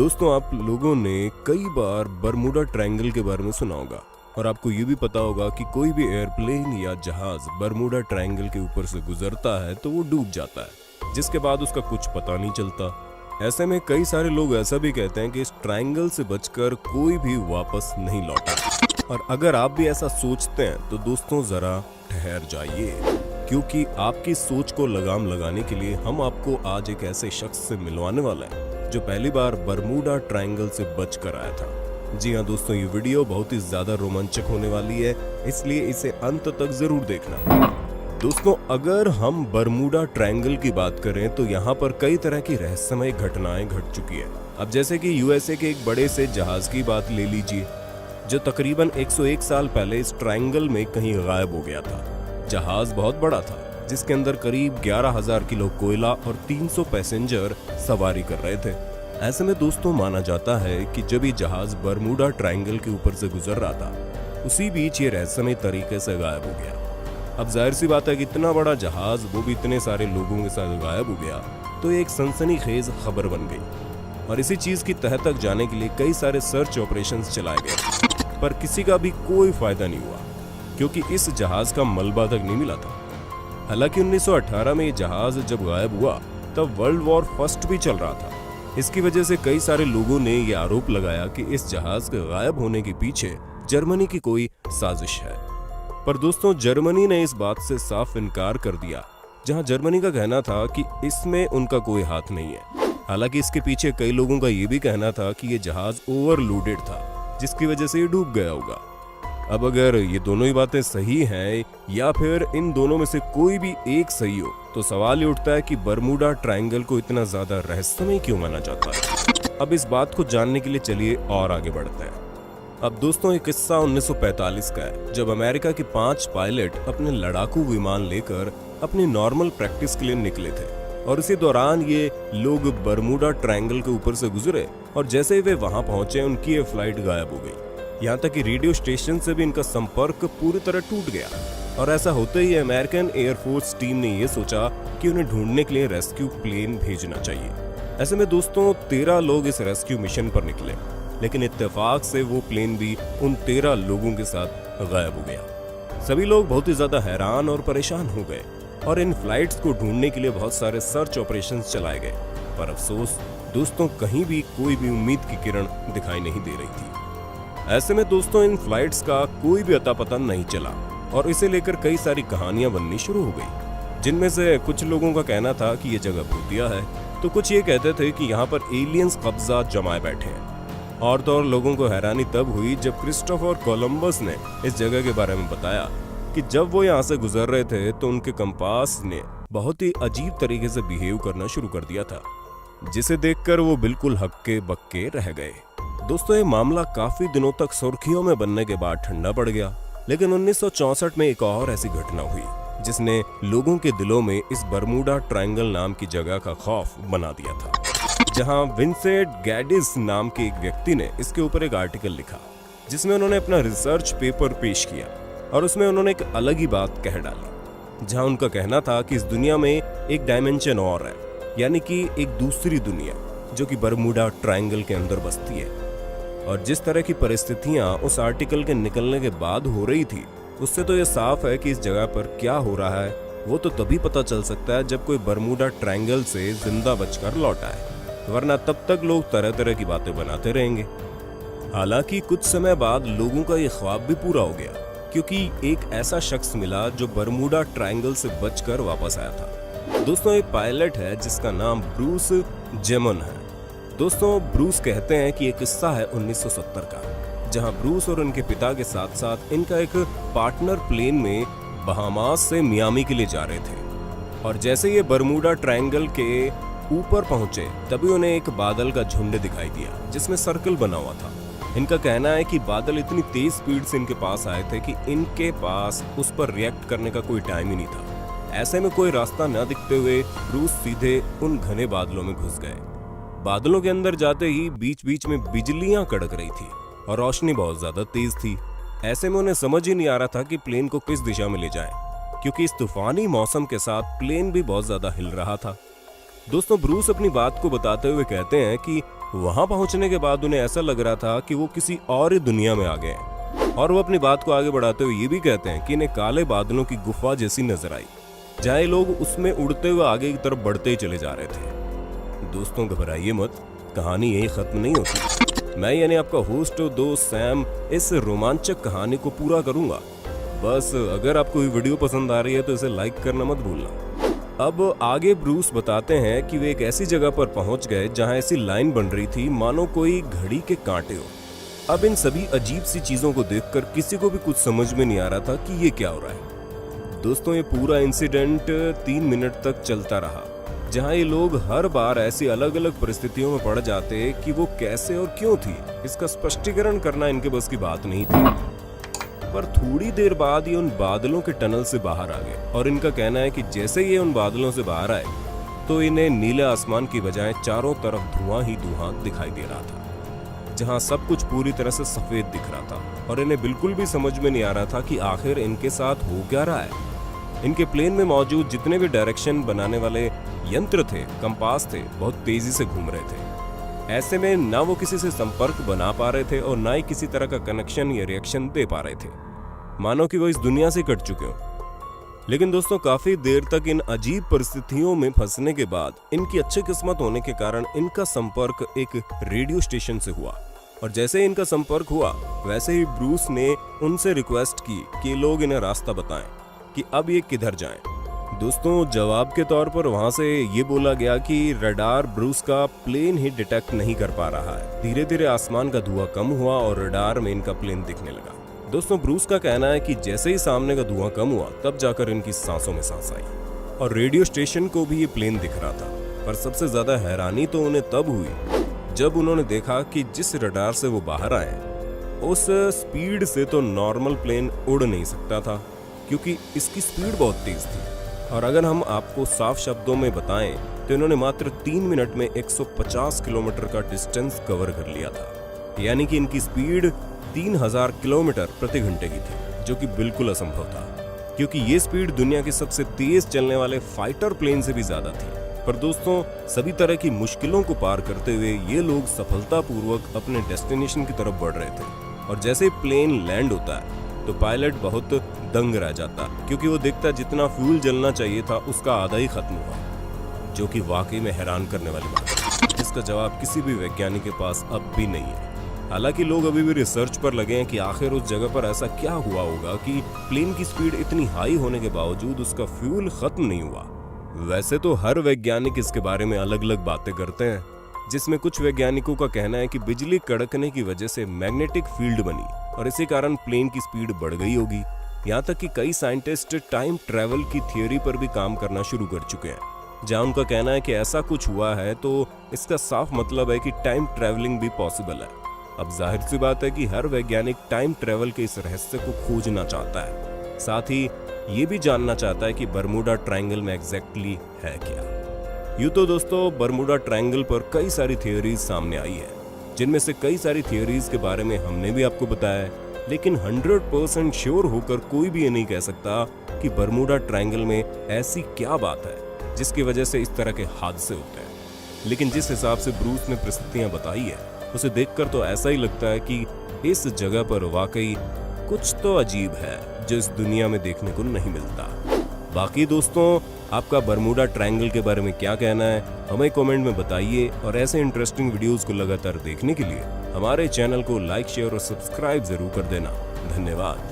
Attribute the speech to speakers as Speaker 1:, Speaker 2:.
Speaker 1: दोस्तों, आप लोगों ने कई बार बरमूडा ट्रायंगल के बारे में सुना होगा और आपको ये भी पता होगा कि कोई भी एयरप्लेन या जहाज बरमूडा ट्रायंगल के ऊपर से गुजरता है तो वो डूब जाता है, जिसके बाद उसका कुछ पता नहीं चलता। ऐसे में कई सारे लोग ऐसा भी कहते हैं कि इस ट्रायंगल से बचकर कोई भी वापस नहीं लौटा। और अगर आप भी ऐसा सोचते हैं तो दोस्तों जरा ठहर जाइए, क्योंकि आपकी सोच को लगाम लगाने के लिए हम आपको आज एक ऐसे शख्स से मिलवाने वाले हैं जो पहली बार बरमूडा ट्रायंगल से बचकर आया था। जी हाँ दोस्तों, ये वीडियो बहुत ही ज्यादा रोमांचक होने वाली है, इसलिए इसे अंत तक जरूर देखना। दोस्तों, अगर हम बरमूडा ट्रायंगल की बात करें तो यहाँ पर कई तरह की रहस्यमय घटनाएं घट चुकी है। अब जैसे कि यूएसए के एक बड़े से जहाज की बात ले लीजिए, जो तकरीबन 101 साल पहले इस ट्रायंगल में कहीं गायब हो गया था। जहाज बहुत बड़ा था, जिसके अंदर करीब 11,000 किलो कोयला और 300 पैसेंजर सवारी कर रहे थे। ऐसे में दोस्तों माना जाता है कि जब ये जहाज बरमूडा ट्रायंगल के ऊपर से गुजर रहा था, उसी बीच ये रहस्यमय तरीके से गायब हो गया। अब जाहिर सी बात है कि इतना बड़ा जहाज, वो भी इतने सारे लोगों के साथ गायब हो गया, तो एक सनसनीखेज खबर बन गई। और इसी चीज की तह तक जाने के लिए कई सारे सर्च ऑपरेशंस चलाए गए, पर किसी का भी कोई फायदा नहीं हुआ, क्योंकि इस जहाज का मलबा तक नहीं मिला था। हालांकि 1918 में ये जहाज जब गायब हुआ तब वर्ल्ड वॉर फर्स्ट भी चल रहा था। इसकी वजह से कई सारे लोगों ने ये आरोप लगाया कि इस जहाज के गायब होने के पीछे जर्मनी की कोई साजिश है। पर दोस्तों, जर्मनी ने इस बात से साफ इनकार कर दिया, जहां जर्मनी का कहना था कि इसमें उनका कोई हाथ नहीं है। हालांकि इसके पीछे कई लोगों का ये भी कहना था कि ये जहाज ओवरलोडेड था, जिसकी वजह से ये डूब गया होगा। अब अगर ये दोनों ही बातें सही हैं या फिर इन दोनों में से कोई भी एक सही हो, तो सवाल ये उठता है कि बरमूडा ट्रायंगल को इतना ज्यादा रहस्यमय क्यों माना जाता है। अब इस बात को जानने के लिए चलिए और आगे बढ़ते हैं। अब दोस्तों, एक किस्सा 1945 का है, जब अमेरिका के 5 पायलट अपने लड़ाकू विमान लेकर अपनी नॉर्मल प्रैक्टिस के लिए निकले थे। और इसी दौरान ये लोग बरमूडा ट्रायंगल के ऊपर से गुजरे और जैसे ही वे वहां पहुंचे, उनकी ये फ्लाइट गायब हो गई। यहाँ तक कि रेडियो स्टेशन से भी इनका संपर्क पूरी तरह टूट गया। और ऐसा होते ही अमेरिकन एयरफोर्स टीम ने यह सोचा कि उन्हें ढूंढने के लिए रेस्क्यू प्लेन भेजना चाहिए। ऐसे में दोस्तों 13 लोग इस रेस्क्यू मिशन पर निकले, लेकिन इत्तेफाक से वो प्लेन भी उन 13 लोगों के साथ गायब हो गया। सभी लोग बहुत ही ज्यादा हैरान और परेशान हो गए और इन फ्लाइट्स को ढूंढने के लिए बहुत सारे सर्च ऑपरेशंस चलाए गए। पर अफसोस दोस्तों, कहीं भी कोई भी उम्मीद की किरण दिखाई नहीं दे रही थी। ऐसे में दोस्तों इन फ्लाइट्स का कोई भी अता पता नहीं चला और इसे लेकर कई सारी कहानियां बननी शुरू हो गई, जिनमें से कुछ लोगों का कहना था कि ये जगह भूतिया है, तो कुछ ये कहते थे कि यहाँ पर एलियंस कब्जा जमाए बैठे हैं। और तो और लोगों को हैरानी तब हुई जब क्रिस्टोफर कोलंबस ने इस जगह के बारे में बताया कि जब वो यहाँ से गुजर रहे थे तो उनके कंपास ने बहुत ही अजीब तरीके से बिहेव करना शुरू कर दिया था, जिसे देखकर वो बिल्कुल हक्के बक्के रह गए। दोस्तों, ये मामला काफी दिनों तक सुर्खियों में बनने के बाद ठंडा पड़ गया, लेकिन 1964 में एक और ऐसी घटना हुई जिसने लोगों के दिलों में इस बरमूडा ट्रायंगल नाम की जगह का खौफ बना दिया था। जहां विंसेंट गैडिस नाम के एक व्यक्ति ने इसके ऊपर एक आर्टिकल लिखा, जिसमें उन्होंने अपना रिसर्च पेपर पेश किया और उसमें उन्होंने एक अलग ही बात कह डाली, जहां उनका कहना था कि इस दुनिया में एक डायमेंशन और है, यानी कि एक दूसरी दुनिया जो कि बरमूडा ट्रायंगल के अंदर बसती है। और जिस तरह की परिस्थितियां उस आर्टिकल के निकलने के बाद हो रही थी, उससे तो ये साफ है कि इस जगह पर क्या हो रहा है वो तो तभी पता चल सकता है जब कोई बरमूडा ट्रायंगल से जिंदा बचकर लौटा है, वरना तब तक लोग तरह तरह की बातें बनाते रहेंगे। हालांकि कुछ समय बाद लोगों का ये ख्वाब भी पूरा हो गया, क्योंकि एक ऐसा शख्स मिला जो बरमूडा ट्रायंगल से बचकर वापस आया था। दोस्तों, एक पायलट है जिसका नाम ब्रूस जेमन है। दोस्तों, ब्रूस कहते हैं कि ये किस्सा है 1970 का, जहां ब्रूस और उनके पिता के साथ साथ इनका एक पार्टनर प्लेन में बहामास से मियामी के लिए जा रहे थे। और जैसे ये बरमूडा ट्रायंगल के ऊपर पहुंचे, तभी उन्हें एक बादल का झुंड दिखाई दिया जिसमें सर्कल बना हुआ था। इनका कहना है कि बादल इतनी तेज स्पीड से इनके पास आए थे कि इनके पास उस पर रिएक्ट करने का कोई टाइम ही नहीं था। ऐसे में कोई रास्ता न दिखते हुए ब्रूस सीधे उन घने बादलों में घुस गए। बादलों के अंदर जाते ही बीच बीच में बिजलियां कड़क रही थी और रोशनी बहुत ज्यादा तेज थी। ऐसे में उन्हें समझ ही नहीं आ रहा था कि प्लेन को किस दिशा में ले जाएं, क्योंकि इस तूफानी मौसम के साथ प्लेन भी बहुत ज्यादा हिल रहा था। दोस्तों ब्रूस अपनी बात को बताते हुए कहते हैं कि वहां पहुंचने के बाद उन्हें ऐसा लग रहा था कि वो किसी और ही दुनिया में आ गए हैं। और वो अपनी बात को आगे बढ़ाते हुए ये भी कहते हैं कि इन्हें काले बादलों की गुफा जैसी नजर आई, जहां ये लोग उसमें उड़ते हुए आगे की तरफ बढ़ते ही चले जा रहे थे। दोस्तों घबराइए मत, कहानी यही खत्म नहीं होती। मैं यानी आपका होस्ट और दोस्त सैम इस रोमांचक कहानी को पूरा करूंगा। बस अगर आपको ये वीडियो पसंद आ रही है तो इसे लाइक करना मत भूलना। अब आगे ब्रूस बताते हैं कि वे एक ऐसी जगह पर पहुंच गए जहां ऐसी लाइन बन रही थी मानो कोई घड़ी के कांटे हो। अब इन सभी अजीब सी चीजों को देखकर किसी को भी कुछ समझ में नहीं आ रहा था कि ये क्या हो रहा है। दोस्तों ये पूरा इंसिडेंट 3 मिनट तक चलता रहा, जहां ये लोग हर बार ऐसी अलग अलग परिस्थितियों में पड़ जाते कि वो कैसे और क्यों थी, इसका स्पष्टीकरण करना इनके बस की बात नहीं थी। पर थोड़ी देर बाद ये उन बादलों के टनल से बाहर आ गए और इनका कहना है कि जैसे ये उन बादलों से बाहर आए तो इन्हें नीले आसमान की बजाय चारों तरफ धुआं ही धुआं दिखाई दे रहा था, जहां सब कुछ पूरी तरह से सफेद दिख रहा था और इन्हें बिल्कुल भी समझ में नहीं आ रहा था कि आखिर इनके साथ हो क्या रहा है। इनके प्लेन में मौजूद जितने भी डायरेक्शन बनाने वाले यंत्र थे, कंपास थे, बहुत तेजी से घूम रहे थे। ऐसे में ना वो किसी से संपर्क बना पा रहे थे और ना ही किसी तरह का कनेक्शन या रिएक्शन दे पा रहे थे, मानो कि वो इस दुनिया से कट चुके हो। लेकिन दोस्तों काफी देर तक इन अजीब परिस्थितियों में फंसने के बाद इनकी अच्छी किस्मत होने के कारण इनका संपर्क एक रेडियो स्टेशन से हुआ। और जैसे ही इनका संपर्क हुआ वैसे ही ब्रूस ने उनसे रिक्वेस्ट की कि लोग इन्हें रास्ता बताएं कि अब ये किधर जाएं। दोस्तों जवाब के तौर पर वहां से ये बोला गया कि रडार ब्रूस का प्लेन ही डिटेक्ट नहीं कर पा रहा है। धीरे धीरे आसमान का धुआं कम हुआ और रडार में इनका प्लेन दिखने लगा। दोस्तों ब्रूस का कहना है कि जैसे ही सामने का धुआं कम हुआ तब जाकर इनकी सांसों में सांस आई और रेडियो स्टेशन को भी ये प्लेन दिख रहा था। पर सबसे ज्यादा हैरानी तो उन्हें तब हुई जब उन्होंने देखा कि जिस रडार से वो बाहर आए उस स्पीड से तो नॉर्मल प्लेन उड़ नहीं सकता था, क्योंकि इसकी स्पीड बहुत तेज थी। और अगर हम आपको साफ शब्दों में बताएं तो इन्होंने मात्र 3 मिनट में 150 किलोमीटर का डिस्टेंस कवर कर लिया था। यानी कि इनकी स्पीड 3000 किलोमीटर प्रति घंटे की थी, जो कि बिल्कुल असंभव था, क्योंकि ये स्पीड दुनिया की सबसे तेज चलने वाले फाइटर प्लेन से भी ज्यादा थी। पर दोस्तों सभी तरह की मुश्किलों को पार करते हुए ये लोग सफलतापूर्वक अपने डेस्टिनेशन की तरफ बढ़ रहे थे। और जैसे प्लेन लैंड होता है तो पायलट बहुत दंग रह जाता, क्योंकि वो देखता जितना फ्यूल जलना चाहिए था उसका आधा ही खत्म हुआ, जो कि वाकई में हैरान करने वाली बात है। इसका जवाब किसी भी वैज्ञानिक के पास अब भी नहीं है। हालांकि लोग अभी भी रिसर्च पर लगे हैं कि आखिर उस जगह पर ऐसा क्या हुआ होगा कि प्लेन की स्पीड इतनी हाई होने के बावजूद उसका फ्यूल खत्म नहीं हुआ। वैसे तो हर वैज्ञानिक इसके बारे में अलग अलग बातें करते हैं, जिसमें कुछ वैज्ञानिकों का कहना है कि बिजली कड़कने की वजह से मैग्नेटिक फील्ड बनी और इसी कारण प्लेन की स्पीड बढ़ गई होगी। यहाँ तक कि कई साइंटिस्ट टाइम ट्रेवल की थियोरी पर भी काम करना शुरू कर चुके हैं, जहाँ उनका कहना है कि ऐसा कुछ हुआ है तो इसका साफ मतलब है कि टाइम ट्रेवलिंग भी पॉसिबल है। अब जाहिर सी बात है कि हर वैज्ञानिक टाइम ट्रेवल के इस रहस्य को खोजना चाहता है, साथ ही ये भी जानना चाहता है कि बरमूडा ट्रायंगल में एग्जैक्टली है क्या। यूं तो दोस्तों बरमूडा ट्रायंगल पर कई सारी थियोरीज सामने आई है, जिनमें से कई सारी थियोरीज के बारे में हमने भी आपको बताया है, लेकिन 100% श्योर होकर कोई भी ये नहीं कह सकता कि बरमूडा ट्रायंगल में ऐसी क्या बात है जिसकी वजह से इस तरह के हादसे होते हैं। लेकिन जिस हिसाब से ब्रूस ने परिस्थितियां बताई है उसे देखकर तो ऐसा ही लगता है कि इस जगह पर वाकई कुछ तो अजीब है जो इस दुनिया में देखने को नहीं मिलता। बाकी दोस्तों आपका बरमूडा ट्रायंगल के बारे में क्या कहना है हमें कमेंट में बताइए, और ऐसे इंटरेस्टिंग वीडियोस को लगातार देखने के लिए हमारे चैनल को लाइक, शेयर और सब्सक्राइब जरूर कर देना। धन्यवाद।